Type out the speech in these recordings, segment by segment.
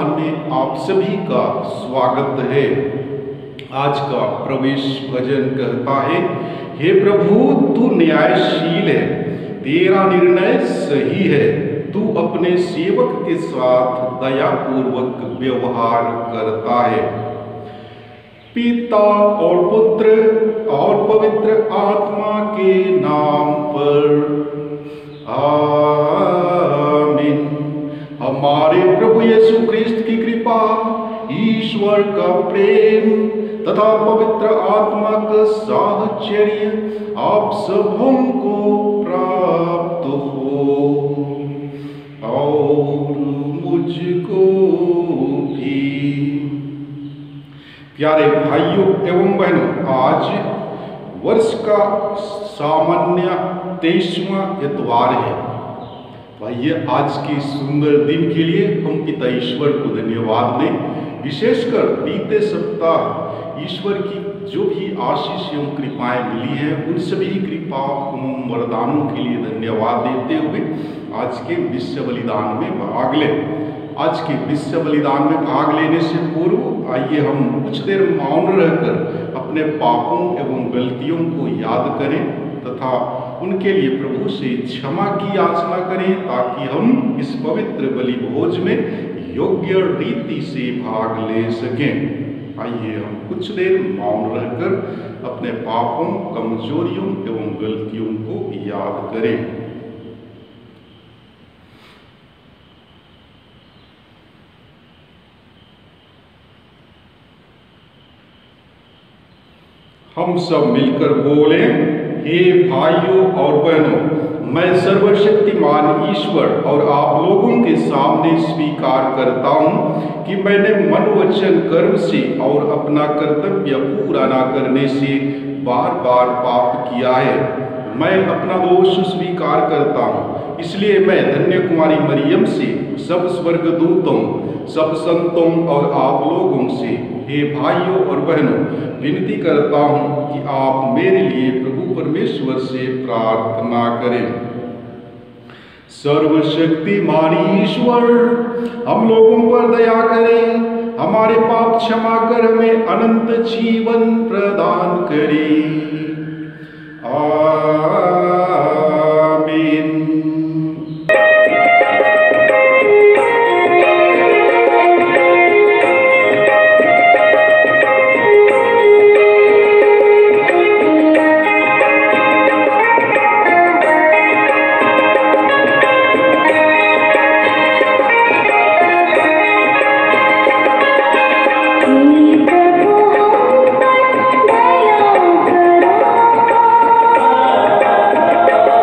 बलिदान में आप सभी का स्वागत है। आज का प्रवेश भजन कहता है, हे प्रभु तू न्यायशील है, तेरा निर्णय सही है, तू अपने सेवक के साथ दयापूर्वक व्यवहार करता है। पिता और पुत्र और पवित्र आत्मा के नाम पर आमीन। हमारे प्रभु यीशु क्रिस्त की कृपा, ईश्वर का प्रेम तथा पवित्र आत्मा का साहचर्य आप सबों को प्राप्त हो और मुझको भी। प्यारे भाइयों एवं बहनों, आज वर्ष का सामान्य 23वां इतवार है। आइए आज के सुंदर दिन के लिए हम पिता ईश्वर को धन्यवाद दें। विशेषकर बीते सप्ताह ईश्वर की जो भी आशीष एवं कृपाएं मिली हैं, उन सभी कृपाओं एवं वरदानों के लिए धन्यवाद देते हुए आज के विश्व बलिदान में भाग लें। आज के विश्व बलिदान में भाग लेने से पूर्व आइए हम कुछ देर मौन रहकर अपने पापों एवं गलतियों को याद करें तथा उनके लिए प्रभु से क्षमा की याचना करें, ताकि हम इस पवित्र बलि भोज में योग्य रीति से भाग ले सकें। आइए हम कुछ देर मौन रहकर अपने पापों, कमजोरियों एवं गलतियों को याद करें। हम सब मिलकर बोलें, हे भाइयों और बहनों, मैं सर्वशक्तिमान ईश्वर और आप लोगों के सामने स्वीकार करता हूँ कि मैंने मन, वचन, कर्म से और अपना कर्तव्य पूरा न करने से बार बार पाप किया है। मैं अपना दोष स्वीकार करता हूँ, इसलिए मैं धन्य कुमारी मरियम से, सब स्वर्गदूतों, सब संतों और आप लोगों से, हे भाइयों और बहनों, विनती करता हूँ कि आप मेरे लिए प्रभु परमेश्वर से प्रार्थना करें। सर्वशक्तिमान ईश्वर हम लोगों पर दया करें, हमारे पाप क्षमा कर हमें अनंत जीवन प्रदान करें। आमीन। प्रभु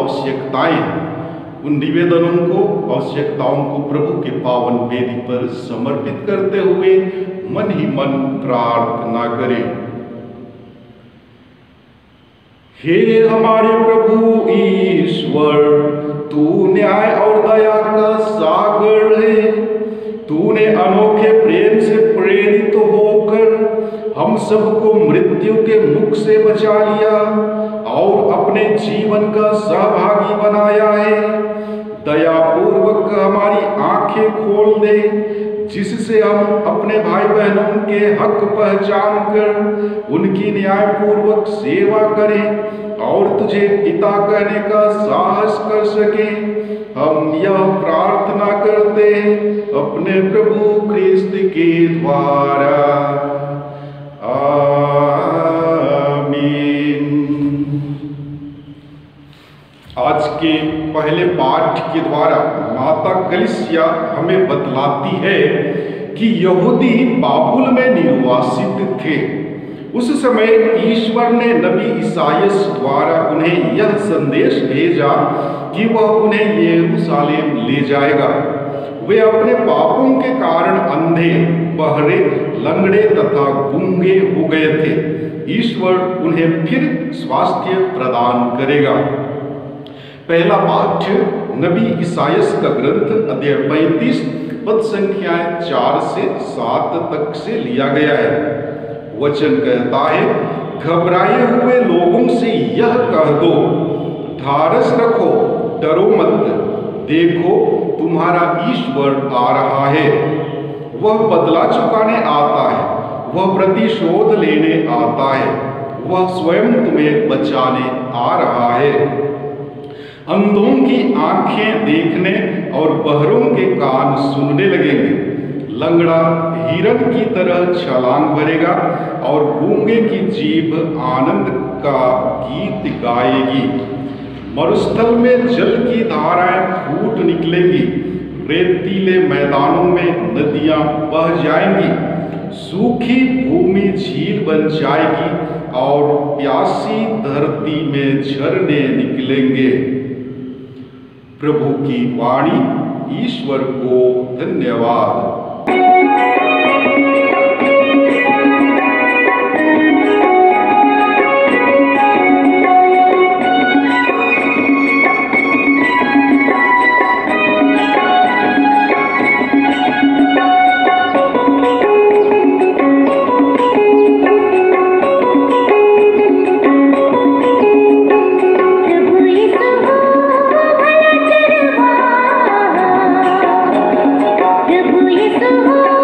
आवश्यकताएं हैं, उन निवेदनों को, आवश्यकताओं को प्रभु के पावन वेदी पर समर्पित करते हुए मन ही मन प्रार्थना करें। हे हमारे प्रभु ईश्वर, तू न्याय और दया का सागर है। तूने अनोखे प्रेम से प्रेरित होकर हम सबको मृत्यु के मुख से बचा लिया और अपने जीवन का सहभागी बनाया है। दयापूर्वक हमारी आंखें खोल दे, जिससे हम अपने भाई बहनों के हक पहचान कर उनकी न्यायपूर्वक सेवा करें और तुझे पिता कहने का साहस कर सके। हम यह प्रार्थना करते अपने प्रभु ख्रिस्त के द्वारा। आमीन। आज के पहले पाठ के द्वारा माता कलीसिया हमें बतलाती है कि यहूदी बाबुल में निर्वासित थे। उस समय ईश्वर ने नबी ईसायास द्वारा उन्हें यह संदेश भेजा कि वह उन्हें यरूशलेम ले जाएगा। वे अपने पापों के कारण अंधे, बहरे, लंगड़े तथा गूंगे हो गए थे। ईश्वर उन्हें फिर स्वास्थ्य प्रदान करेगा। पहला पाठ नबी ईसायास का ग्रंथ अध्याय 35 पद संख्याएं 4 से 7 तक से लिया गया है। वचन कहता है, घबराए हुए लोगों से यह कह दो, ढाढ़स रखो, डरो मत, देखो तुम्हारा ईश्वर आ रहा है। वह बदला चुकाने आता है, वह प्रतिशोध लेने आता है, वह स्वयं तुम्हें बचाने आ रहा है। अंधों की आंखें देखने और बहरों के कान सुनने लगेंगे। लंगड़ा हिरन की तरह छलांग भरेगा और गूंगे की जीभ आनंद का गीत गाएगी। मरुस्थल में जल की धाराएं फूट निकलेंगी, रेतीले मैदानों में नदियां बह जाएंगी, सूखी भूमि झील बन जाएगी और प्यासी धरती में झरने निकलेंगे। प्रभु की वाणी। ईश्वर को धन्यवाद। प्रभु यीशु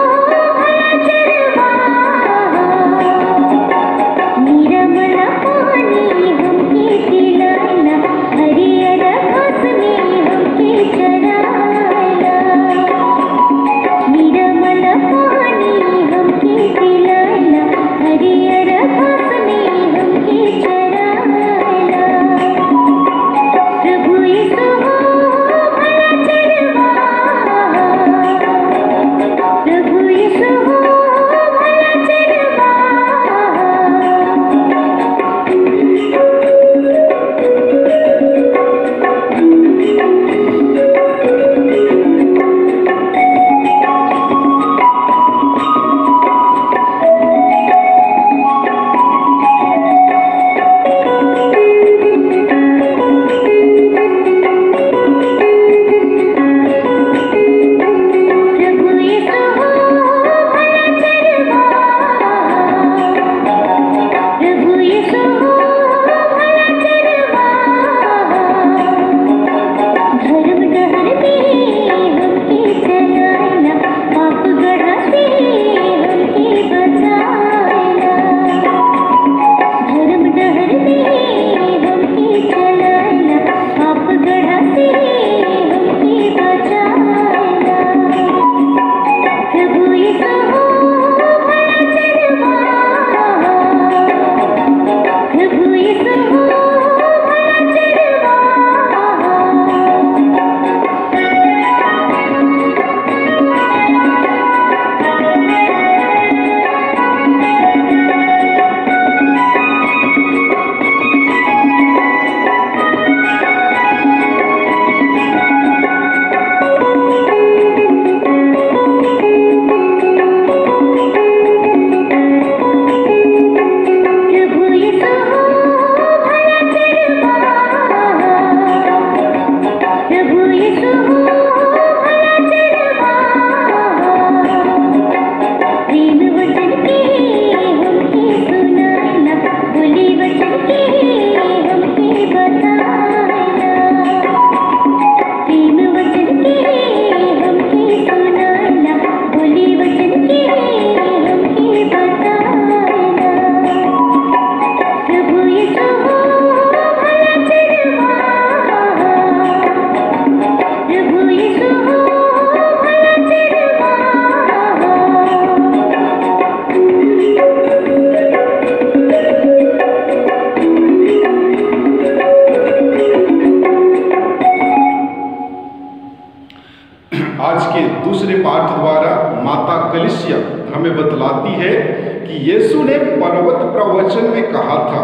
आज के दूसरे पाठ द्वारा माता कलीसिया हमें बतलाती है कि यीशु ने पर्वत प्रवचन में कहा था,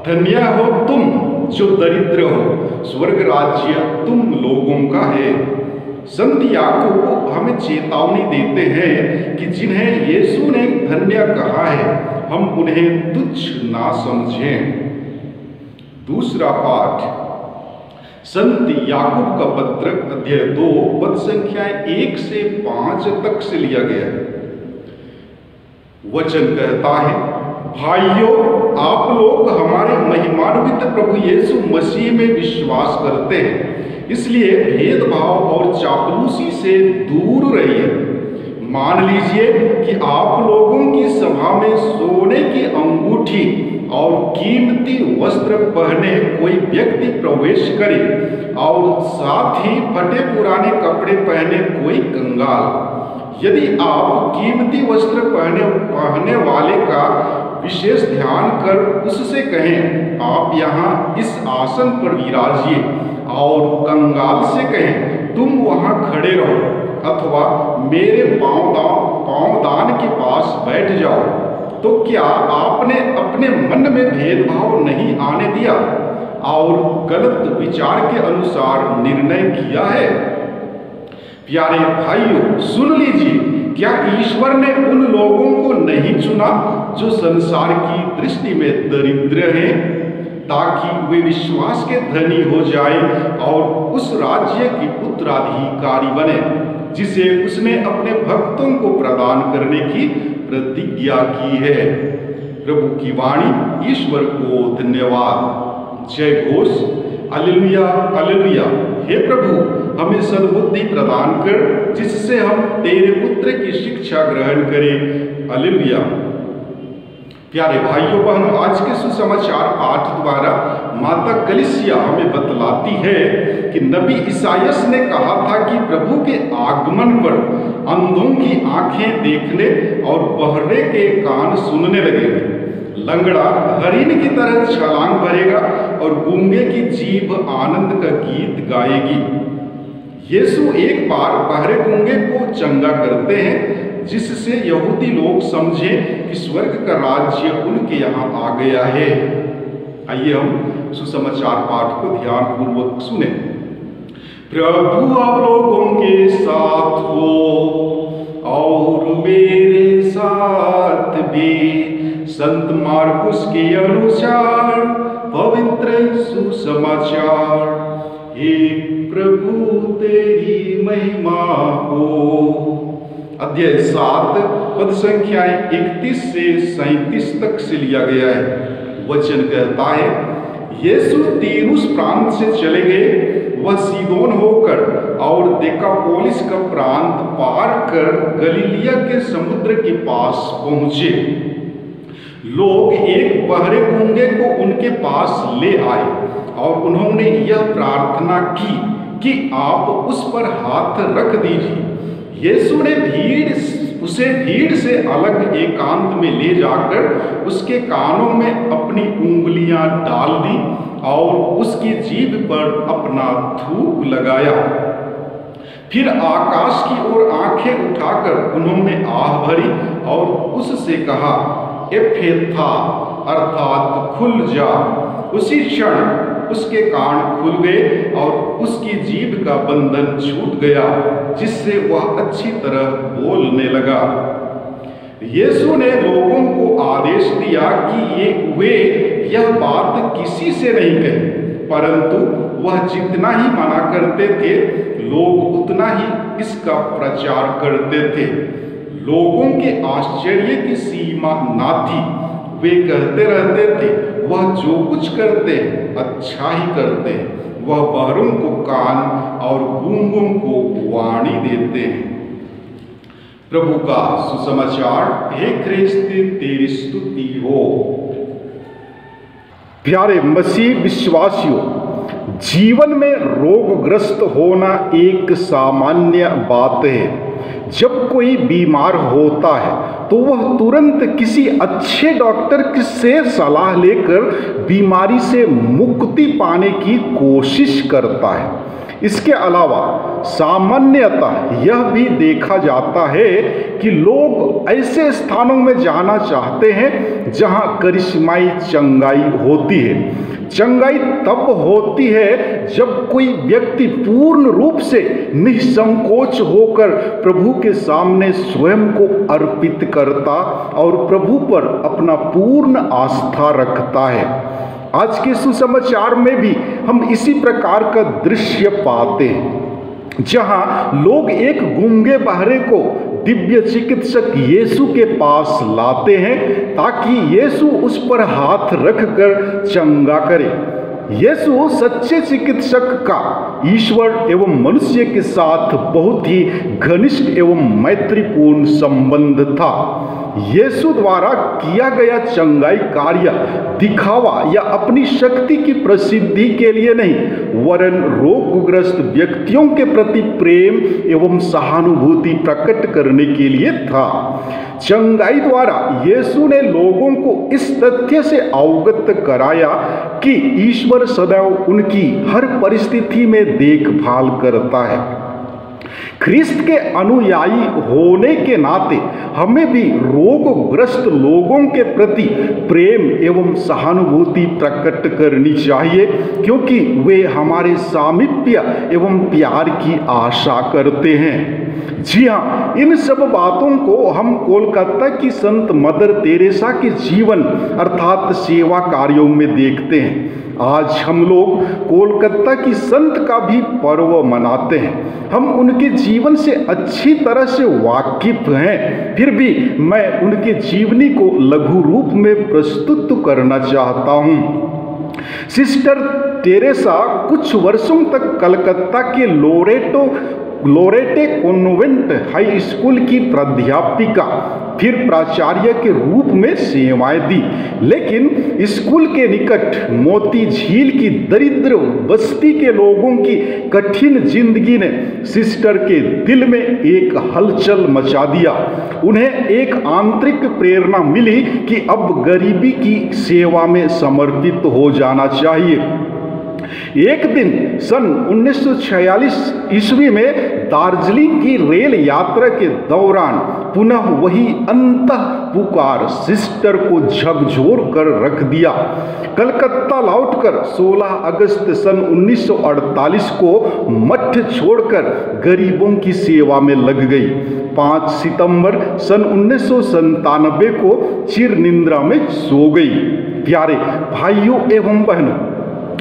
धन्य हो तुम जो दरिद्र हो, स्वर्ग राज्य तुम लोगों का है। संत याकूब हमें चेतावनी देते हैं कि जिन्हें यीशु ने धन्य कहा है, हम उन्हें तुच्छ ना समझें। दूसरा पाठ संत याकूब का पत्र अध्याय 2 पद संख्याएं 1 से 5 तक से लिया गया है। वचन कहता है, भाइयों, आप लोग हमारे महिमान्वित प्रभु यीशु मसीह में विश्वास करते हैं, इसलिए भेदभाव और चापलूसी से दूर रहिए। मान लीजिए कि आप लोगों की सभा में सोने की अंगूठी और कीमती वस्त्र पहने कोई व्यक्ति प्रवेश करे और साथ ही फटे पुराने कपड़े पहने कोई कंगाल। यदि आप कीमती वस्त्र पहने वाले का विशेष ध्यान कर उससे कहें, आप यहाँ इस आसन पर विराजिए, और कंगाल से कहें, तुम वहाँ खड़े रहो, अथवा मेरे पाँवदान के पास बैठ जाओ, तो क्या आपने अपने मन में भेदभाव नहीं आने दिया और गलत विचार के अनुसार निर्णय किया है? प्यारे भाइयों, सुन लीजिए, क्या ईश्वर ने उन लोगों को नहीं चुना जो संसार की दृष्टि में दरिद्र हैं, ताकि वे विश्वास के धनी हो जाए और उस राज्य की उत्तराधिकारी बने जिसे उसने अपने भक्तों को प्रदान करने की प्रतिज्ञा की है। प्रभु की वाणी। ईश्वर को धन्यवाद। जय घोष। Hallelujah, hallelujah. हे प्रभु, हमें सद्बुद्धि प्रदान कर जिससे हम तेरे पुत्र की शिक्षा ग्रहण करें। हालेलुया। प्यारे भाइयों बहनों, आज के सुसमाचार पाठ द्वारा माता कलीसिया हमें बतलाती है कि नबी इसायास ने कहा था कि प्रभु के आगमन पर अंधों की आंखें देखने और बहरे के कान सुनने लगेंगे, लंगड़ा हरिण की तरह छलांग भरेगा और गूंगे की जीभ आनंद का गीत गाएगी। यीशु एक बार बहरे गूंगे को चंगा करते हैं, जिससे यहूदी लोग समझें कि स्वर्ग का राज्य उनके यहाँ आ गया है। आइए हम सुसमाचार पाठ को ध्यान पूर्वक सुने। प्रभु आप लोगों के साथ हो और मेरे साथ भी। संत मार्कुस के अनुसार पवित्र सुसमाचार। हे प्रभु तेरी महिमा हो। अध्याय 7 पद संख्याएं 31 से 37 तक से लिया गया है। वचन कहता है, यीशु तीरुस प्रांत से चले गए। वह सीदोन होकर और देकापोलिस का प्रांत पार कर गलीलिया के समुद्र के पास पहुंचे। लोग एक बहरे गूंगे को उनके पास ले आए और उन्होंने यह प्रार्थना की कि आप उस पर हाथ रख दीजिए। यीशु ने उसे भीड़ से अलग एकांत में ले जाकर उसके कानों में अपनी उंगलियां डाल दी और उसकी जीभ पर अपना थूक लगाया। फिर आकाश की ओर आंखें उठाकर उन्होंने आह भरी और उससे कहा, एफेथा, अर्थात खुल जा। उसी क्षण उसके कान खुल गए और उसकी जीभ का बंधन छूट गया, जिससे वह अच्छी तरह बोलने लगा। यीशु ने लोगों को आदेश दिया कि वे यह बात किसी से नहीं कहें, परंतु वह जितना ही मना करते थे, लोग उतना ही इसका प्रचार करते थे। लोगों के आश्चर्य की सीमा ना थी। वे कहते रहते थे, वह जो कुछ करते हैं अच्छा ही करते हैं। वह बहरों को कान और गूंगों को वाणी देते हैं। प्रभु का सुसमाचार। हे ख्रिस्त तेरी स्तुति हो। प्यारे मसीह विश्वासियों, जीवन में रोगग्रस्त होना एक सामान्य बात है। जब कोई बीमार होता है तो वह तुरंत किसी अच्छे डॉक्टर से सलाह लेकर बीमारी से मुक्ति पाने की कोशिश करता है। इसके अलावा सामान्यतः यह भी देखा जाता है कि लोग ऐसे स्थानों में जाना चाहते हैं जहां करिश्माई चंगाई होती है। चंगाई तब होती है जब कोई व्यक्ति पूर्ण रूप से निसंकोच होकर प्रभु के सामने स्वयं को अर्पित करता और प्रभु पर अपना पूर्ण आस्था रखता है। आज के सुसमाचार में भी हम इसी प्रकार का दृश्य पाते हैं, जहां लोग एक गूंगे बहरे को दिव्य चिकित्सक यीशु के पास लाते हैं ताकि यीशु उस पर हाथ रखकर चंगा करे। यीशु सच्चे चिकित्सक का ईश्वर एवं मनुष्य के साथ बहुत ही घनिष्ठ एवं मैत्रीपूर्ण संबंध था। यीशु द्वारा किया गया चंगाई कार्य दिखावा या अपनी शक्ति की प्रसिद्धि के लिए नहीं, वरन रोगग्रस्त व्यक्तियों के प्रति प्रेम एवं सहानुभूति प्रकट करने के लिए था। चंगाई द्वारा यीशु ने लोगों को इस तथ्य से अवगत कराया कि ईश्वर सदैव उनकी हर परिस्थिति में देखभाल करता है। ख्रिस्त के अनुयायी होने के नाते हमें भी रोगग्रस्त लोगों के प्रति प्रेम एवं सहानुभूति प्रकट करनी चाहिए, क्योंकि वे हमारे सामीप्य एवं प्यार की आशा करते हैं। जी हाँ, इन सब बातों को हम कोलकाता की संत मदर तेरेसा के जीवन अर्थात सेवा कार्यों में देखते हैं। आज हम लोग कोलकाता की संत का भी पर्व मनाते हैं। हम उनके जीवन से अच्छी तरह से वाकिफ हैं, फिर भी मैं उनके जीवनी को लघु रूप में प्रस्तुत करना चाहता हूँ। सिस्टर तेरेसा कुछ वर्षों तक कलकत्ता के लोरेटे कॉन्वेंट हाई स्कूल की प्राध्यापिका फिर प्राचार्य के रूप में सेवाएं दी, लेकिन स्कूल के निकट मोती झील की दरिद्र बस्ती के लोगों की कठिन जिंदगी ने सिस्टर के दिल में एक हलचल मचा दिया। उन्हें एक आंतरिक प्रेरणा मिली कि अब गरीबी की सेवा में समर्पित हो जाना चाहिए। एक दिन सन 1946 ईस्वी में दार्जिलिंग की रेल यात्रा के दौरान पुनः वही अंतः पुकार सिस्टर को झकझोर कर रख दिया। कलकत्ता लौटकर 16 अगस्त सन 1948 को मठ छोड़कर गरीबों की सेवा में लग गई। 5 सितंबर सन 1997 को चिर निंद्रा में सो गई। प्यारे भाइयों एवं बहनों,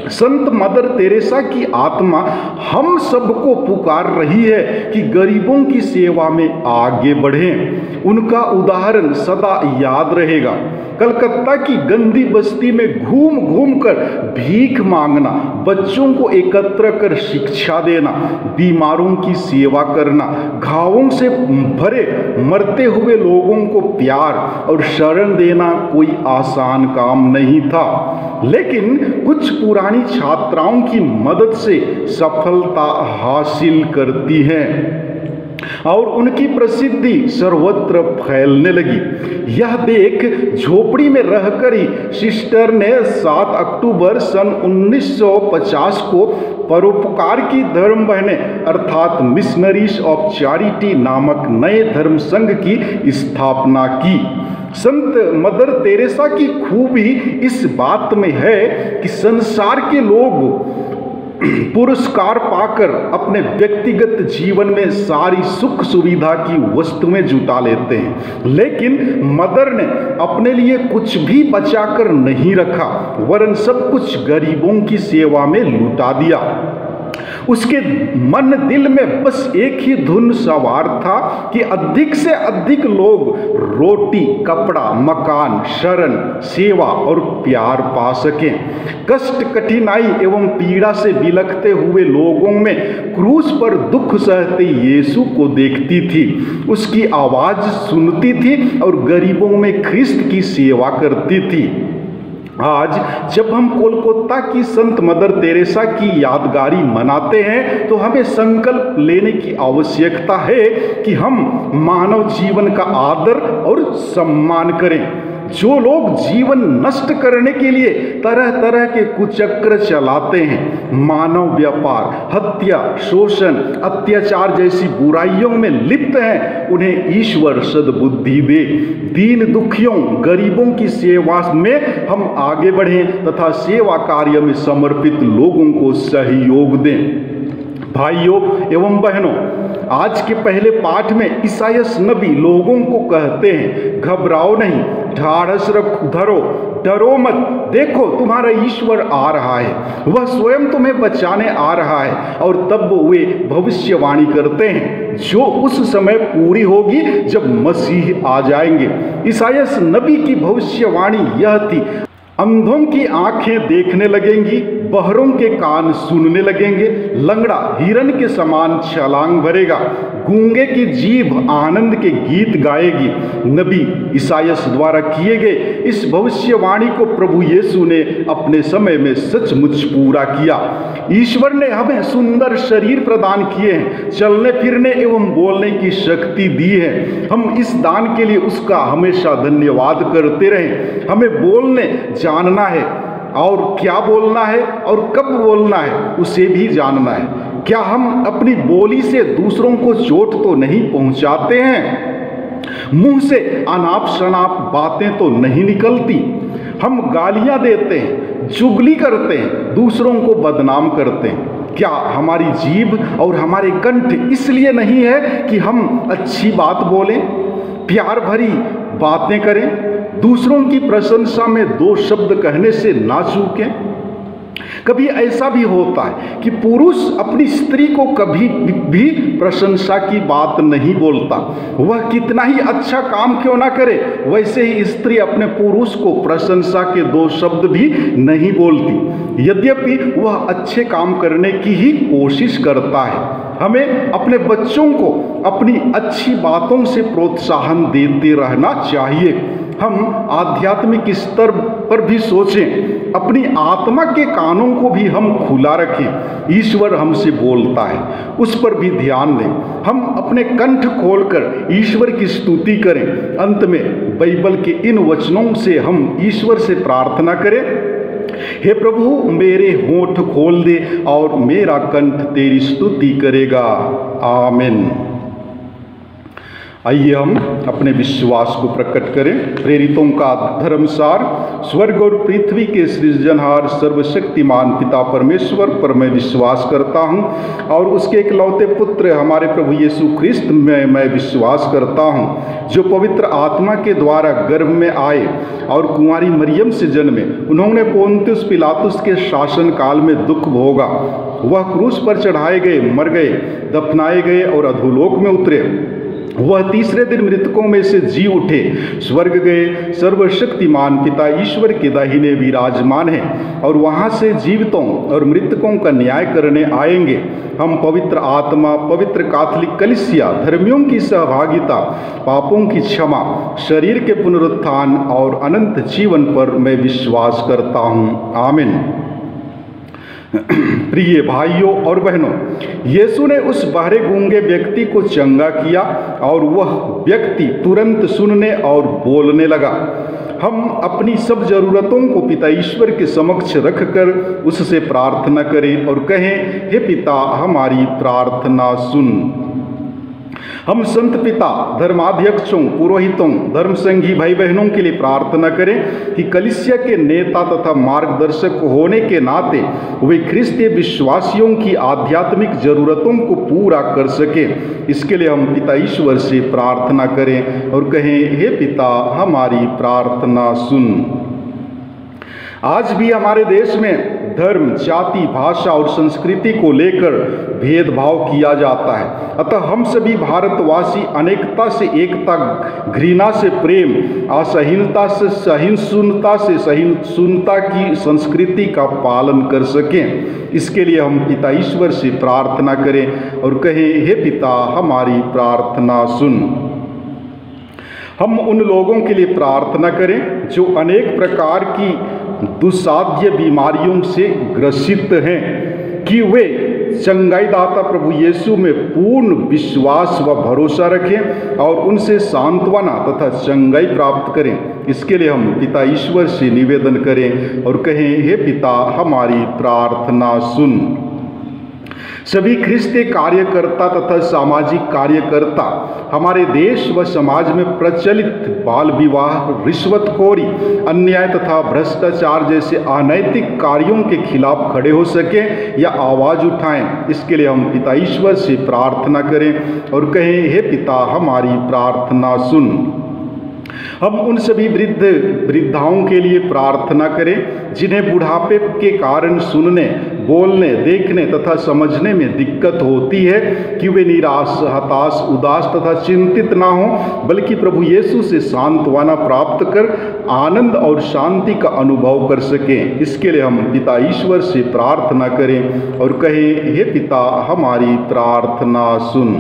संत मदर तेरेसा की आत्मा हम सबको पुकार रही है कि गरीबों की सेवा में आगे बढ़ें। उनका उदाहरण सदा याद रहेगा। कलकत्ता की गंदी बस्ती में घूम घूम कर भीख मांगना, बच्चों को एकत्र कर शिक्षा देना, बीमारों की सेवा करना, घावों से भरे मरते हुए लोगों को प्यार और शरण देना कोई आसान काम नहीं था, लेकिन कुछ पुरानी छात्राओं की मदद से सफलता हासिल करती हैं और उनकी प्रसिद्धि सर्वत्र फैलने लगी। यह देख झोपड़ी में रहकर ही सिस्टर ने 7 अक्टूबर सन 1950 को परोपकार की धर्म बहनें अर्थात मिशनरीज ऑफ चैरिटी नामक नए धर्म संघ की स्थापना की। संत मदर तेरेसा की खूबी इस बात में है कि संसार के लोग पुरस्कार पाकर अपने व्यक्तिगत जीवन में सारी सुख सुविधा की वस्तुएं जुटा लेते हैं, लेकिन मदर ने अपने लिए कुछ भी बचाकर नहीं रखा, वरन सब कुछ गरीबों की सेवा में लुटा दिया। उसके मन दिल में बस एक ही धुन सवार था कि अधिक से अधिक लोग रोटी, कपड़ा, मकान, शरण, सेवा और प्यार पा सकें। कष्ट, कठिनाई एवं पीड़ा से बिलखते हुए लोगों में क्रूस पर दुख सहते यीशु को देखती थी, उसकी आवाज सुनती थी और गरीबों में ख्रिस्त की सेवा करती थी। आज जब हम कोलकाता की संत मदर तेरेसा की यादगारी मनाते हैं तो हमें संकल्प लेने की आवश्यकता है कि हम मानव जीवन का आदर और सम्मान करें। जो लोग जीवन नष्ट करने के लिए तरह तरह के कुचक्र चलाते हैं, मानव व्यापार, हत्या, शोषण, अत्याचार जैसी बुराइयों में लिप्त हैं, उन्हें ईश्वर सद्बुद्धि दे। दीन दुखियों, गरीबों की सेवा में हम आगे बढ़ें तथा सेवा कार्य में समर्पित लोगों को सहयोग दें। भाइयों एवं बहनों, आज के पहले पाठ में ईसायास नबी लोगों को कहते हैं, घबराओ नहीं, ढाढ़स धरो, डरो मत, देखो तुम्हारा ईश्वर आ रहा है, वह स्वयं तुम्हें बचाने आ रहा है। और तब वे भविष्यवाणी करते हैं जो उस समय पूरी होगी जब मसीह आ जाएंगे। ईसायास नबी की भविष्यवाणी यह थी, अंधों की आंखें देखने लगेंगी, बहरों के कान सुनने लगेंगे, लंगड़ा हिरन के समान छलांग भरेगा, गूंगे की जीभ आनंद के गीत गाएगी। नबी ईसायास द्वारा किए गए इस भविष्यवाणी को प्रभु यीशु ने अपने समय में सचमुच पूरा किया। ईश्वर ने हमें सुंदर शरीर प्रदान किए हैं, चलने फिरने एवं बोलने की शक्ति दी है। हम इस दान के लिए उसका हमेशा धन्यवाद करते रहें। हमें बोलने जानना है, और क्या बोलना है और कब बोलना है उसे भी जानना है। क्या हम अपनी बोली से दूसरों को चोट तो नहीं पहुंचाते हैं? मुंह से अनाप शनाप बातें तो नहीं निकलती? हम गालियां देते हैं, चुगली करते हैं, दूसरों को बदनाम करते हैं। क्या हमारी जीभ और हमारे कंठ इसलिए नहीं है कि हम अच्छी बात बोलें, प्यार भरी बातें करें, दूसरों की प्रशंसा में दो शब्द कहने से ना चूकें? कभी ऐसा भी होता है कि पुरुष अपनी स्त्री को कभी भी प्रशंसा की बात नहीं बोलता, वह कितना ही अच्छा काम क्यों ना करे, वैसे ही स्त्री अपने पुरुष को प्रशंसा के दो शब्द भी नहीं बोलती, यद्यपि वह अच्छे काम करने की ही कोशिश करता है। हमें अपने बच्चों को अपनी अच्छी बातों से प्रोत्साहन देते रहना चाहिए। हम आध्यात्मिक स्तर पर भी सोचें, अपनी आत्मा के कानों को भी हम खुला रखें। ईश्वर हमसे बोलता है, उस पर भी ध्यान दें। हम अपने कंठ खोलकर ईश्वर की स्तुति करें। अंत में बाइबल के इन वचनों से हम ईश्वर से प्रार्थना करें, हे प्रभु मेरे होंठ खोल दे और मेरा कंठ तेरी स्तुति करेगा। आमीन। आइए हम अपने विश्वास को प्रकट करें। प्रेरितों का धर्मसार, स्वर्ग और पृथ्वी के सृजनहार सर्वशक्तिमान पिता परमेश्वर पर मैं विश्वास करता हूं, और उसके इकलौते पुत्र हमारे प्रभु यीशु ख्रिस्त में मैं विश्वास करता हूं, जो पवित्र आत्मा के द्वारा गर्भ में आए और कुंवारी मरियम से जन्मे। उन्होंने पोंतियुस पिलातुस के शासन काल में दुख भोगा, वह क्रूस पर चढ़ाए गए, मर गए, दफनाए गए और अधोलोक में उतरे। वह तीसरे दिन मृतकों में से जी उठे, स्वर्ग गए, सर्वशक्तिमान पिता ईश्वर के दाहिने विराजमान है, और वहाँ से जीवितों और मृतकों का न्याय करने आएंगे। हम पवित्र आत्मा, पवित्र कैथोलिक कलीसिया, धर्मियों की सहभागिता, पापों की क्षमा, शरीर के पुनरुत्थान और अनंत जीवन पर मैं विश्वास करता हूँ। आमीन। प्रिय भाइयों और बहनों, यीशु ने उस बहरे गूंगे व्यक्ति को चंगा किया और वह व्यक्ति तुरंत सुनने और बोलने लगा। हम अपनी सब जरूरतों को पिता ईश्वर के समक्ष रखकर उससे प्रार्थना करें और कहें, हे पिता हमारी प्रार्थना सुन। हम संत पिता, धर्माध्यक्षों, पुरोहितों, धर्म संघी भाई बहनों के लिए प्रार्थना करें कि कलीसिया के नेता तथा मार्गदर्शक होने के नाते वे ख्रिस्तीय विश्वासियों की आध्यात्मिक जरूरतों को पूरा कर सके। इसके लिए हम पिता ईश्वर से प्रार्थना करें और कहें, हे पिता हमारी प्रार्थना सुन। आज भी हमारे देश में धर्म, जाति, भाषा और संस्कृति को लेकर भेदभाव किया जाता है। अतः हम सभी भारतवासी अनेकता से एकता, घृणा से प्रेम, असहिष्णुता से सहिष्णुता की संस्कृति का पालन कर सकें। इसके लिए हम पिता ईश्वर से प्रार्थना करें और कहें, हे पिता हमारी प्रार्थना सुन। हम उन लोगों के लिए प्रार्थना करें जो अनेक प्रकार की दुस्साध्य बीमारियों से ग्रसित हैं, कि वे चंगाईदाता प्रभु यीशु में पूर्ण विश्वास व भरोसा रखें और उनसे सांत्वना तथा चंगाई प्राप्त करें। इसके लिए हम पिता ईश्वर से निवेदन करें और कहें, हे पिता, हमारी प्रार्थना सुन। सभी ख्रिस्तीय कार्यकर्ता तथा सामाजिक कार्यकर्ता हमारे देश व समाज में प्रचलित बाल विवाह, रिश्वतखोरी, अन्याय तथा भ्रष्टाचार जैसे अनैतिक कार्यों के खिलाफ खड़े हो सकें या आवाज उठाएं। इसके लिए हम पिता ईश्वर से प्रार्थना करें और कहें, हे पिता, हमारी प्रार्थना सुन। हम उन सभी वृद्धाओं के लिए प्रार्थना करें जिन्हें बुढ़ापे के कारण सुनने, बोलने, देखने तथा समझने में दिक्कत होती है, कि वे निराश, हताश, उदास तथा चिंतित ना हों, बल्कि प्रभु यीशु से सांत्वना प्राप्त कर आनंद और शांति का अनुभव कर सकें। इसके लिए हम पिता ईश्वर से प्रार्थना करें और कहें, हे पिता, हमारी प्रार्थना सुन।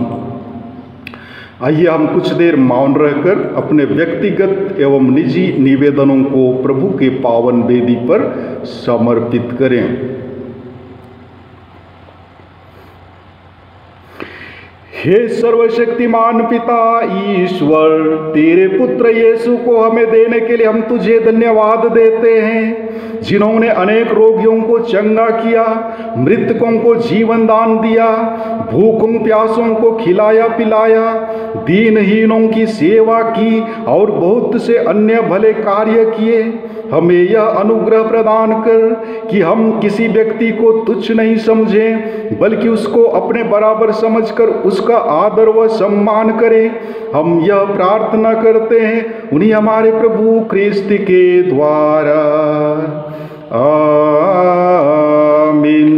आइए हम कुछ देर मौन रहकर अपने व्यक्तिगत एवं निजी निवेदनों को प्रभु के पावन वेदी पर समर्पित करें। हे सर्वशक्तिमान पिता ईश्वर, तेरे पुत्र यीशु को हमें देने के लिए हम तुझे धन्यवाद देते हैं, जिन्होंने अनेक रोगियों को चंगा किया, मृतकों को जीवन दान दिया, भूखों प्यासों को खिलाया पिलाया, दीनहीनों की सेवा की और बहुत से अन्य भले कार्य किए। हमें यह अनुग्रह प्रदान कर कि हम किसी व्यक्ति को तुच्छ नहीं समझें, बल्कि उसको अपने बराबर समझकर उसका आदर व सम्मान करें। हम यह प्रार्थना करते हैं उन्हीं हमारे प्रभु ख्रिस्त के द्वारा। आमीन।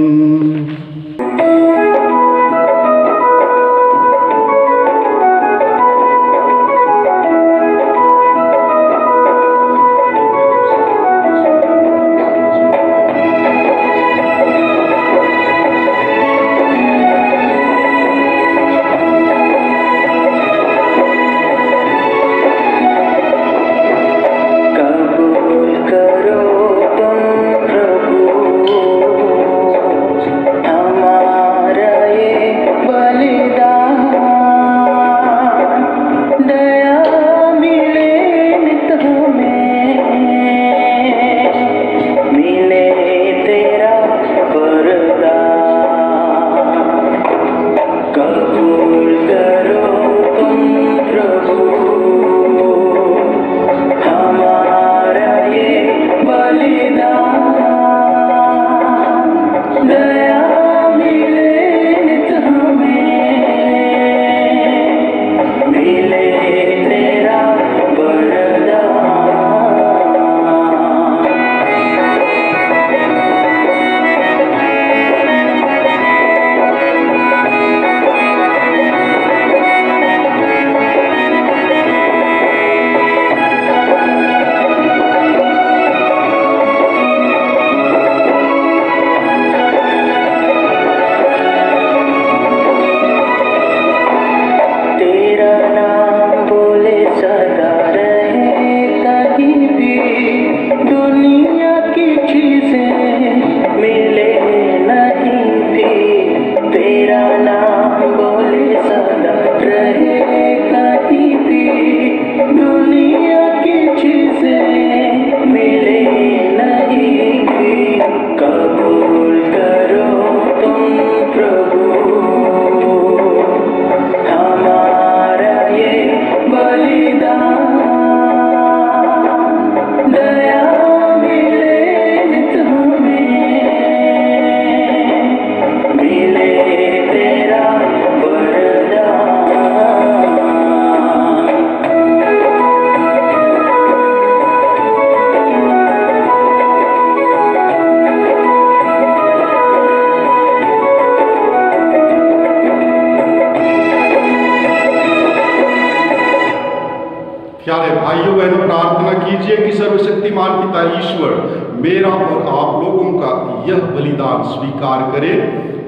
प्यारे भाइयों बहनों, प्रार्थना कीजिए कि सर्वशक्तिमान पिता ईश्वर मेरा और आप लोगों का यह बलिदान स्वीकार करे।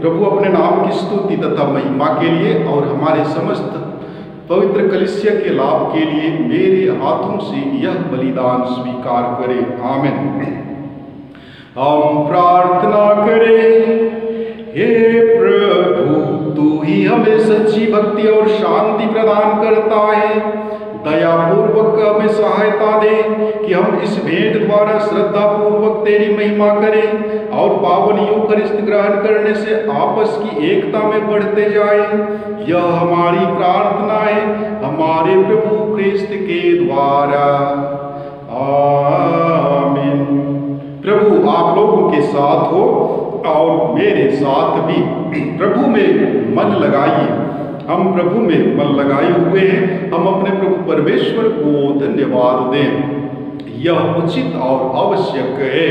प्रभु अपने नाम की स्तुति तथा महिमा के लिए और हमारे समस्त पवित्र कलीसिया के लाभ के लिए मेरे हाथों से यह बलिदान स्वीकार करे। आमीन। हम प्रार्थना करें। हे प्रभु ही हमें सच्ची भक्ति और शांति प्रदान करता है। दयापूर्वक हमें सहायता दे कि हम इस भेंट द्वारा श्रद्धा पूर्वक तेरी महिमा करें और पावन यूखरिस्त ग्रहण करने से आपस की एकता में बढ़ते जाए। यह हमारी प्रार्थना है हमारे प्रभु ख्रिस्त के द्वारा, आमीन। प्रभु आप लोगों के साथ हो और मेरे साथ भी प्रभु में मन लगाइए। हम प्रभु में मन लगाए हुए हैं, हम अपने प्रभु परमेश्वर को धन्यवाद दें। यह उचित और आवश्यक है।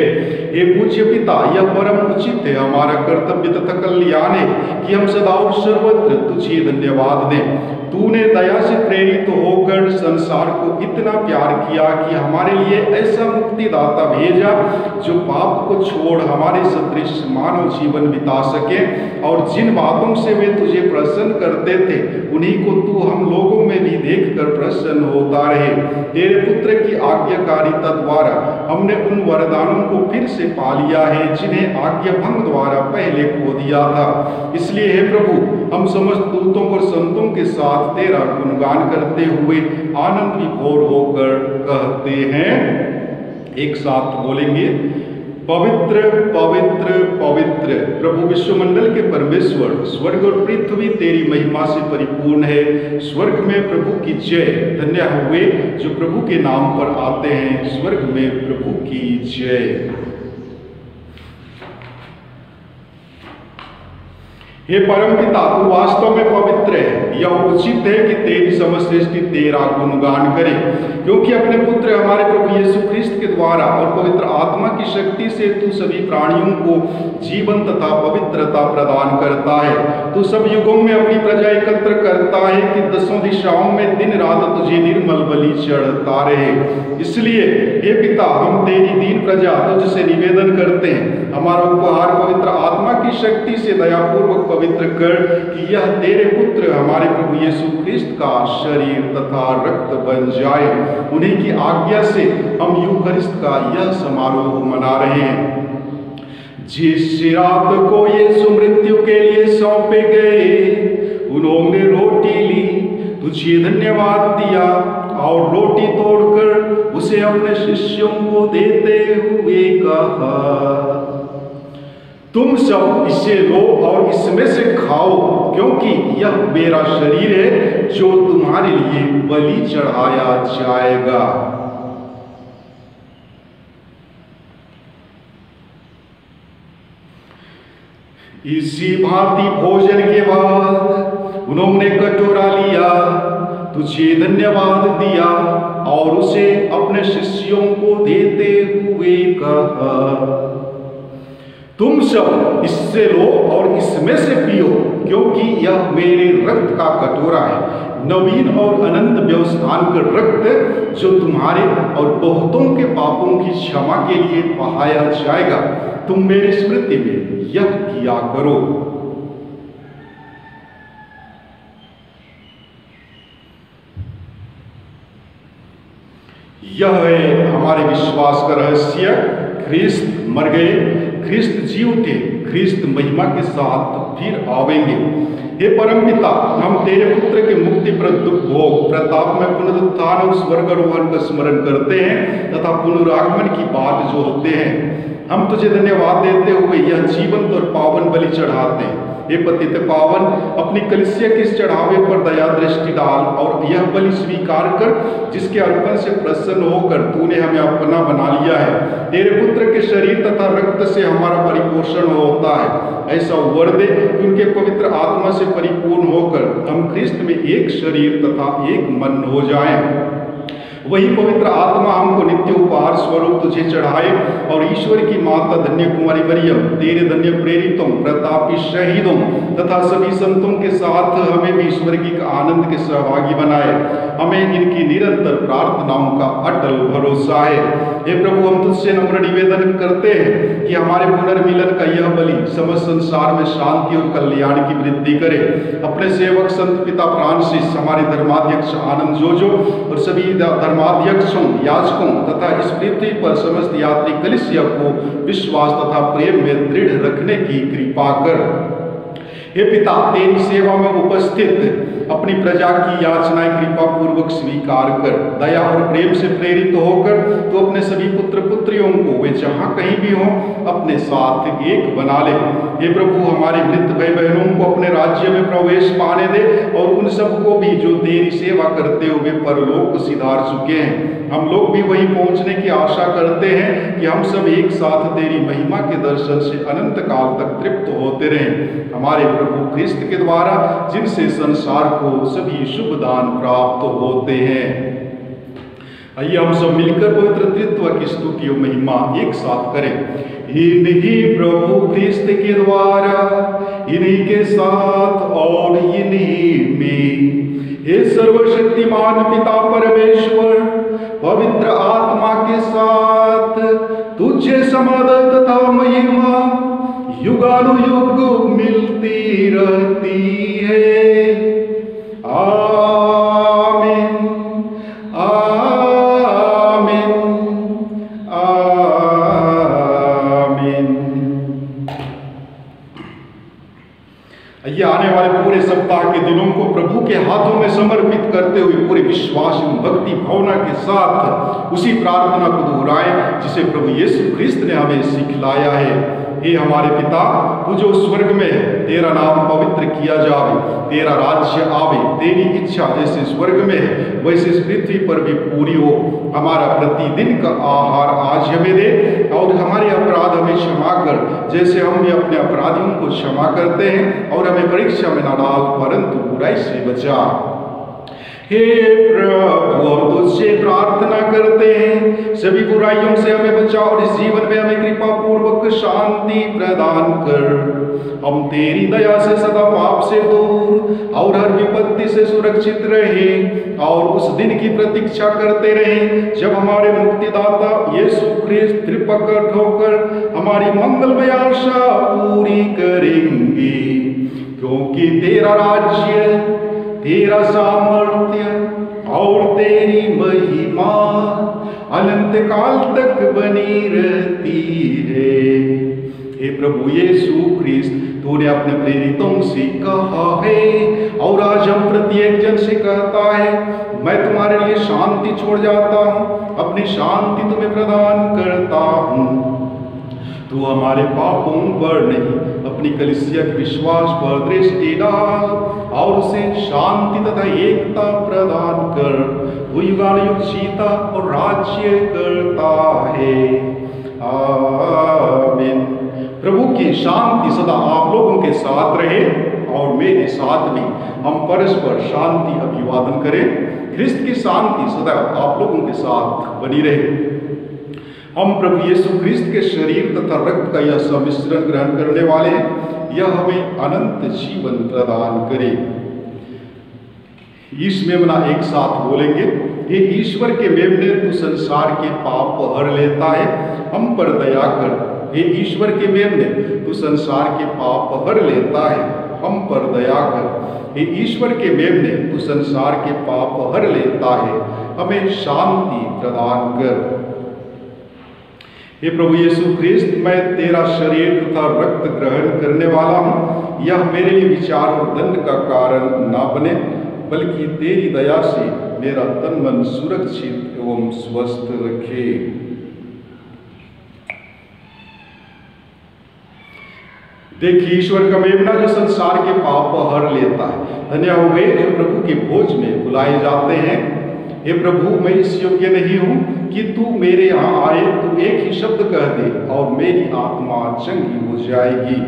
हे पूज्य पिता, यह परम उचित है, हमारा कर्तव्य तथा कल्याण है कि हम सदा और सर्वत्र तुझे धन्यवाद दें। तूने दया से प्रेरित होकर संसार को इतना प्यार किया कि हमारे लिए ऐसा मुक्तिदाता भेजा जो पाप को छोड़ हमारे सदृश मानव जीवन बिता सके और जिन बातों से वे तुझे प्रसन्न करते थे उन्हीं को तू हम लोगों में भी देखकर प्रसन्न होता रहे। तेरे पुत्र की आज्ञाकारिता द्वारा हमने उन वरदानों को फिर से पा लिया है जिन्हें आज्ञा भंग द्वारा पहले खो दिया था। इसलिए हे प्रभु, हम समस्त दूतों और संतों के साथ तेरा गुणगान करते हुए आनंद विभोर होकर कहते हैं, एक साथ बोलेंगे, पवित्र पवित्र पवित्र प्रभु विश्वमंडल के परमेश्वर, स्वर्ग और पृथ्वी तेरी महिमा से परिपूर्ण है। स्वर्ग में प्रभु की जय। धन्य हुए जो प्रभु के नाम पर आते हैं। स्वर्ग में प्रभु की जय। हे परमपिता, तू वास्तव में पवित्र है। यह उचित है कि तेरी समस्त सृष्टि तेरा गुणगान करे, क्योंकि अपने पुत्र हमारे प्रभु यीशु ख्रिस्त के द्वारा और पवित्र आत्मा की शक्ति से तू सभी प्राणियों को जीवन तथा पवित्रता प्रदान करता है। तू सब युगों में अपनी प्रजा एकत्र करता है कि दसों दिशाओं में दिन रात तुझे निर्मल बलि चढ़ता रहे। इसलिए हे पिता, हम तेरी दीन प्रजा तुझसे निवेदन करते हैं, हमारा उपहार पवित्र आत्मा की शक्ति से दयापूर्वक पवित्र कर कि यह तेरे पुत्र हमारे प्रभु यीशु ख्रिस्त का शरीर तथा रक्त बन जाए। उन्हीं की आज्ञा से हम यूखरिस्त का यह समारोह मना रहे हैं। जिस रात को यीशु मृत्यु के लिए सौंपे गए, उन्होंने रोटी ली, तुझे धन्यवाद दिया और रोटी तोड़कर उसे अपने शिष्यों को देते हुए कहा, तुम सब इसे लो और इसमें से खाओ, क्योंकि यह मेरा शरीर है जो तुम्हारे लिए बलि चढ़ाया जाएगा। इसी भांति भोजन के बाद उन्होंने कटोरा लिया, तुझे धन्यवाद दिया और उसे अपने शिष्यों को देते हुए कहा, तुम सब इससे लो और इसमें से पियो, क्योंकि यह मेरे रक्त का कटोरा है, नवीन और अनंत व्यवस्थान का रक्त जो तुम्हारे और बहुतों के पापों की क्षमा के लिए बहाया जाएगा। तुम मेरी स्मृति में यह किया करो। यह है हमारे विश्वास का रहस्य। ख्रिस्त मर गए, ख्रिस्त जी उठे, ख्रिस्त महिमा के साथ फिर आवेंगे। हे परमपिता, हम तेरे पुत्र के मुक्तिप्रद दुख भोग प्रताप में पुनरुत्थान और स्वर्गारोहण का स्मरण करते हैं तथा पुनरागमन की बात जो होते हैं। हम तुझे धन्यवाद देते हुए यह जीवंत और पावन बलि चढ़ाते हैं। हे पतित पावन, अपनी कलीसिया के इस चढ़ावे पर दया दृष्टि डाल और यह बलि स्वीकार कर जिसके अर्पण से प्रसन्न होकर तूने हमें अपना बना लिया है। तेरे पुत्र के शरीर तथा रक्त से हमारा परिपोषण होता है। ऐसा वर दे कि उनके पवित्र आत्मा से परिपूर्ण होकर हम ख्रिस्त में एक शरीर तथा एक मन हो जाएं। वही पवित्र आत्मा हमको नित्य उपहार स्वरूप तुझे चढ़ाए और ईश्वर की माता धन्य कुमारी मरियम, तेरे धन्य प्रेरितों, प्रतापी शहीदों तथा सभी संतों के साथ हमें भी स्वर्गीय आनंद के सहभागी बनाए। हमें इनकी निरंतर प्रार्थनाओं का अटल भरोसा है। हे प्रभु, हम तुझसे नम्र निवेदन करते हैं कि हमारे पुनर्मिलन का यह बलि समस्त संसार में शांति और कल्याण की वृद्धि करे। अपने सेवक संत पिता फ्रांसिस, हमारे धर्माध्यक्ष आनंद जोजो और सभी धर्माध्यक्षों, याजकों तथा इस पृथ्वी पर समस्त यात्री कलीसिया को विश्वास तथा प्रेम में दृढ़ रखने की कृपा कर। हे पिता, तेरी सेवा में उपस्थित अपनी प्रजा की याचनाएं कृपा पूर्वक स्वीकार कर दया और प्रेम से प्रेरित होकर तो अपने सभी पुत्र पुत्रियों को वे जहां कहीं भी हों अपने साथ एक बना ले। हे प्रभु, हमारे मृत भाई बहनों को अपने राज्य में प्रवेश पाने दे और उन सबको भी जो तेरी सेवा करते हुए परलोक सिधार चुके हैं। हम लोग भी वहीं पहुंचने की आशा करते हैं कि हम सब एक साथ तेरी महिमा के दर्शन से अनंत काल तक तृप्त होते रहें। हमारे प्रभु ख्रिस्त के द्वारा, जिनसे संसार को सभी शुभ दान प्राप्त होते हैं। आइए हम सब मिलकर पवित्र तृत्व की स्तुति और महिमा एक साथ करें। इन्हीं प्रभु ख्रिस्त के द्वारा, इन्हीं के साथ और इन्हीं में, हे सर्वशक्तिमान पिता परमेश्वर, पवित्र आत्मा के साथ तुझे समाधान तथा महिमा युगानुयुग मिलती रहती है। आमीन, आमीन, आमीन। ये आने वाले पूरे सप्ताह के दिनों को प्रभु के हाथों में समर्पित करते हुए पूरे विश्वास एवं भक्ति भावना के साथ उसी प्रार्थना को दोहराएं जिसे प्रभु यीशु ख्रिस्त ने हमें सिखलाया है। हे हमारे पिता, तू जो स्वर्ग में है, तेरा नाम पवित्र किया जावे, तेरा राज्य आवे, तेरी इच्छा जैसे स्वर्ग में है वैसे इस पृथ्वी पर भी पूरी हो। हमारा प्रतिदिन का आहार आज हमें दे और हमारे अपराध हमें क्षमा कर जैसे हम भी अपने अपराधियों को क्षमा करते हैं, और हमें परीक्षा में न डाल परंतु बुराई से बचा। हे प्रभु, हम तुझसे प्रार्थना करते हैं, सभी बुराइयों से हमें बचा और इस जीवन में हमें कृपा पूर्वक शांति प्रदान कर। हम तेरी दया से सदा पाप से दूर और हर विपत्ति से सुरक्षित रहे और उस दिन की प्रतीक्षा करते रहे जब हमारे मुक्तिदाता यीशु ख्रिस्त फिर प्रकट होकर हमारी मंगलमय आशा पूरी करेंगे। क्योंकि तेरा राज्य, तेरा सामर्थ्य और तेरी महिमा अनंत काल तक बनी रहती है। हे प्रभु यीशु ख्रिस्त, तूने अपने प्रेरितों से कहा है और आज हम प्रत्येक जन से कहता है, मैं तुम्हारे लिए शांति छोड़ जाता हूँ, अपनी शांति तुम्हें प्रदान करता हूँ। तू हमारे पापों पर नहीं अपनी कलीसिया के विश्वास पर दृष्टि डाल और उसे शांति तथा एकता प्रदान कर। वो युगानुयुग जीता और राज्य करता है। आमीन। प्रभु की शांति सदा आप लोगों के साथ रहे और मेरे साथ भी। हम परस्पर शांति अभिवादन करें। ख्रिस्त की शांति सदा आप लोगों के साथ बनी रहे। हम प्रभु यीशु ख्रिस्त के शरीर तथा रक्त का यह सम्मिश्रण ग्रहण करने वाले हैं, यह हमें अनंत जीवन प्रदान करे। इस मेमना एक साथ बोलेंगे। हे ईश्वर के मेमने, तू संसार के पाप हर लेता है, हम पर दया कर। हे ईश्वर के मेमने, तू संसार के पाप हर लेता है, हम पर दया कर। हे ईश्वर के मेमने, तू संसार के पाप हर लेता है, हमें शांति प्रदान कर। हे प्रभु यीशु ख्रिस्त, मैं तेरा शरीर तथा रक्त ग्रहण करने वाला हूँ। यह मेरे लिए विचार और दंड का कारण ना बने, बल्कि तेरी दया से मेरा तन मन सुरक्षित एवं स्वस्थ रखे। देखिए, ईश्वर का मेमना जो संसार के पाप हर लेता है। धन्य हो वे जो प्रभु के भोज में बुलाए जाते हैं। हे प्रभु, मैं इस योग्य नहीं हूँ कि तू मेरे यहाँ आए, तू एक ही शब्द कह दे और मेरी आत्मा चंगी हो जाएगी।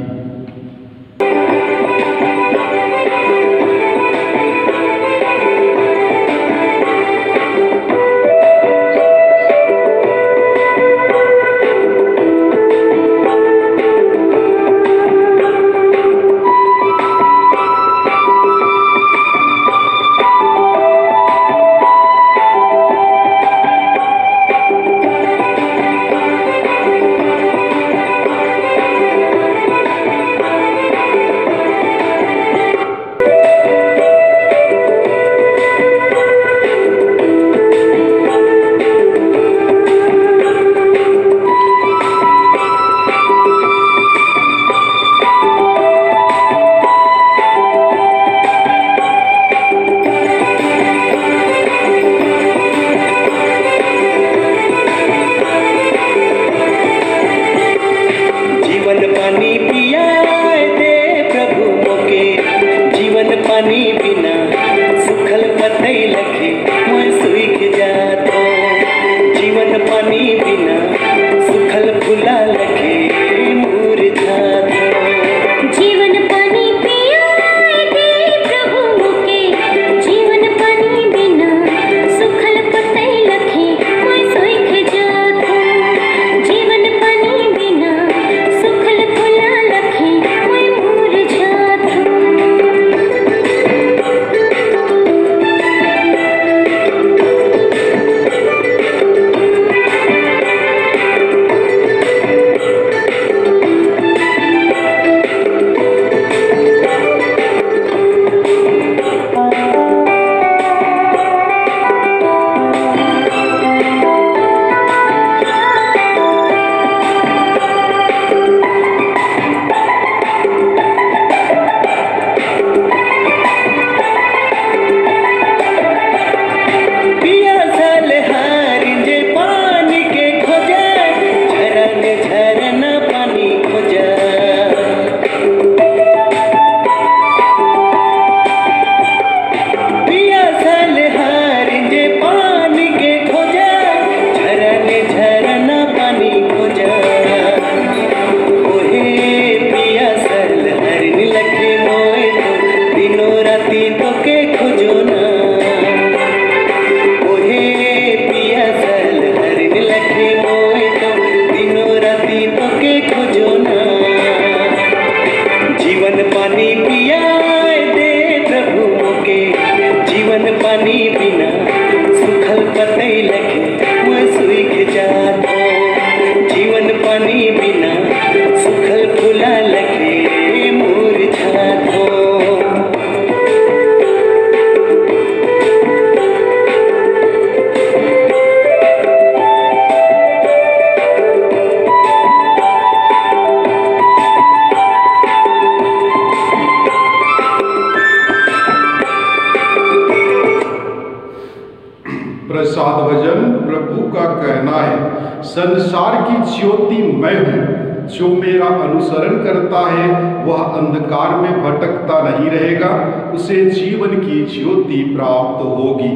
प्रसाद भजन प्रभु का कहना है, संसार की ज्योति मैं हूँ, जो मेरा अनुसरण करता है वह अंधकार में भटकता नहीं रहेगा, उसे जीवन की ज्योति प्राप्त होगी।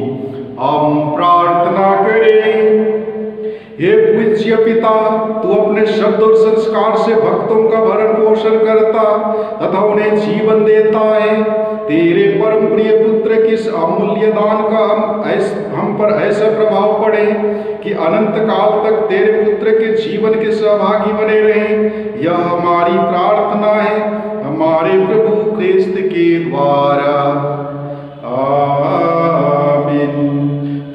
हम प्रार्थना करें। हे पूज्य पिता, तू अपने शब्द और संस्कार से भक्तों का भरण पोषण करता तथा उन्हें जीवन देता है। तेरे परम प्रिय पुत्र के इस अमूल्य दान का हम पर ऐसा प्रभाव पड़े कि अनंत काल तक तेरे पुत्र के जीवन के सहभागी बने रहें। यह हमारी प्रार्थना है हमारे प्रभु क्रिस्त के द्वारा, आमीन।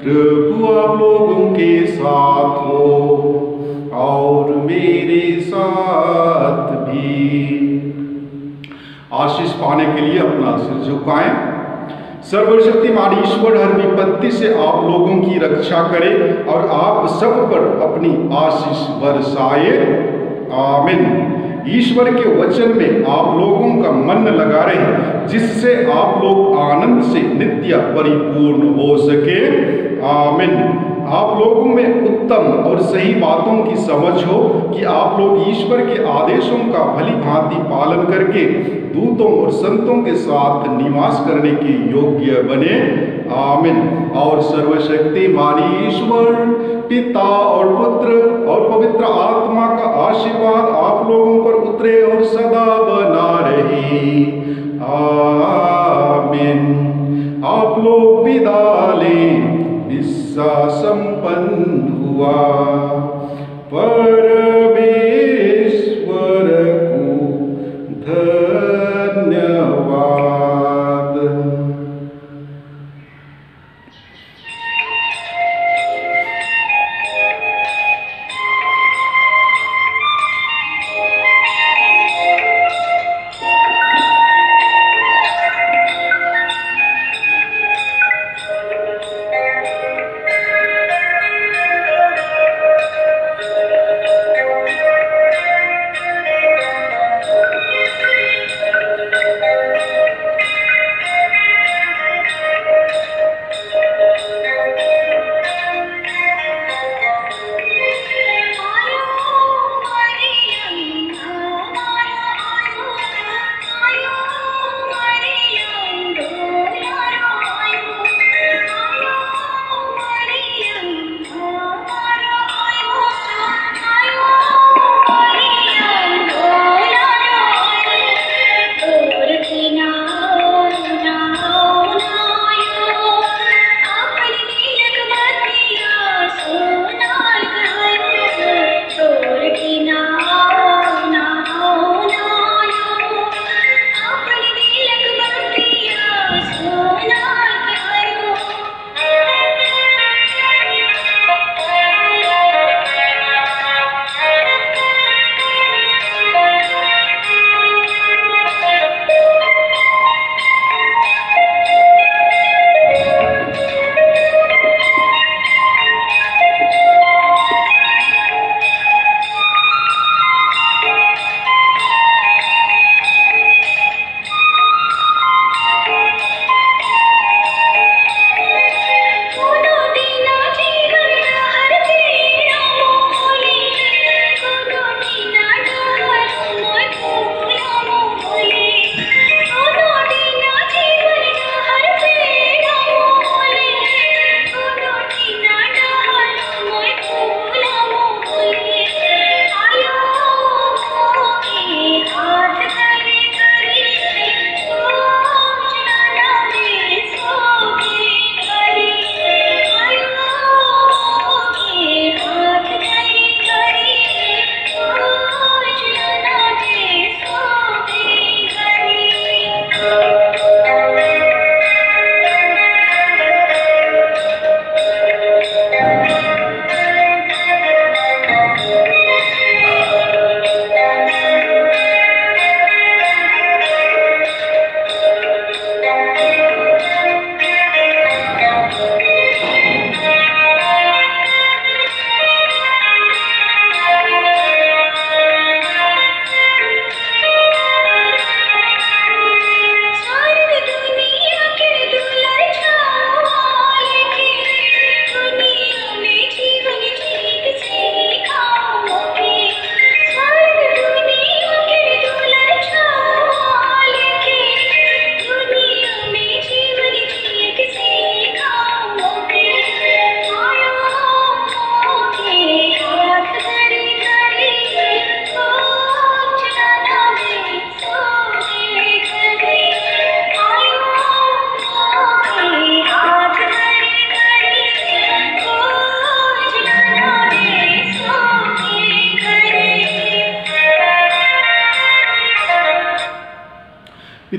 प्रभु आप लोगों के साथ हो और मेरे साथ भी। आशीष पाने के लिए अपना सिर झुकाएं। सर्वशक्तिमान ईश्वर हर विपत्ति से आप लोगों की रक्षा करे और आप सब पर अपनी आशीष बरसाए, आमीन। ईश्वर के वचन में आप लोगों का मन लगा रहे, जिससे आप लोग आनंद से नित्य परिपूर्ण हो सके, आमीन। आप लोगों में उत्तम और सही बातों की समझ हो कि आप लोग ईश्वर के आदेशों का भली भांति पालन करके दूतों और संतों के साथ निवास करने के योग्य बने, आमीन। और सर्वशक्तिमान ईश्वर पिता और पुत्र और पवित्र आत्मा का आशीर्वाद आप लोगों पर उतरे और सदा बना रहे, आमीन। आप लोग विदा लें। हिस्सा संपन्न हुआ। परमेश्वर को धन्यवाद।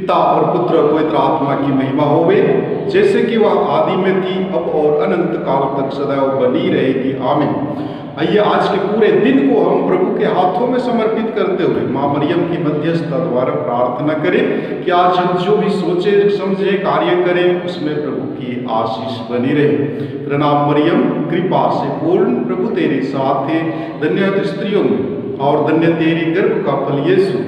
पिता और पुत्र और पवित्र आत्मा की महिमा होवे, जैसे कि वह आदि में थी, अब और अनंत काल तक सदैव बनी रहेगी। आमीन। आइए आज के पूरे दिन को हम प्रभु के हाथों में समर्पित करते हुए माँ मरियम की मध्यस्थता द्वारा प्रार्थना करें कि आज हम जो भी सोचे समझे कार्य करें उसमें प्रभु की आशीष बनी रहे। प्रणाम मरियम, कृपा से पूर्ण, प्रभु तेरे साथ है, धन्य है स्त्रियों में और धन्य तेरी गर्भ का फल यीशु।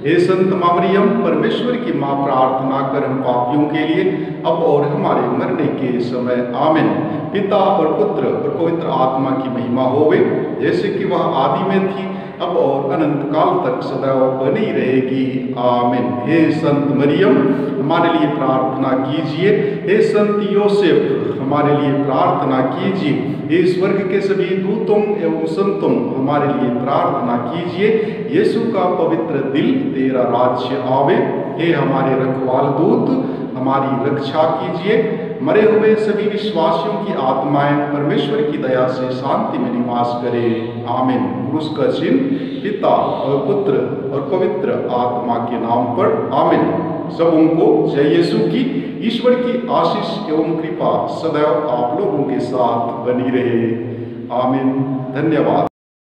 हे संत माँ मरियम, परमेश्वर की माँ, प्रार्थना कर हम पापियों के लिए अब और हमारे मरने के समय। आमीन। पिता और पुत्र और पवित्र आत्मा की महिमा होवे, जैसे कि वह आदि में थी, अब और अनंत काल तक सदैव बनी रहेगी। आमीन। हे संत मरियम, हमारे लिए प्रार्थना कीजिए। हे संत योसेफ, हमारे लिए प्रार्थना कीजिए। हे स्वर्ग के सभी दूतों एवं संतों, हमारे लिए प्रार्थना कीजिए। यीशु का पवित्र दिल, तेरा राज्य आवे। हे हमारे रखवाल दूत, हमारी रक्षा कीजिए। मरे हुए सभी विश्वासियों की आत्माएं परमेश्वर की दया से शांति में निवास करें। आमीन। क्रूस का चिन्ह पिता और पुत्र और पवित्र आत्मा के नाम पर। आमीन। सबों को जय यीशु की ईश्वर की आशीष एवं कृपा सदैव आप लोगों के साथ बनी रहे। आमीन। धन्यवाद।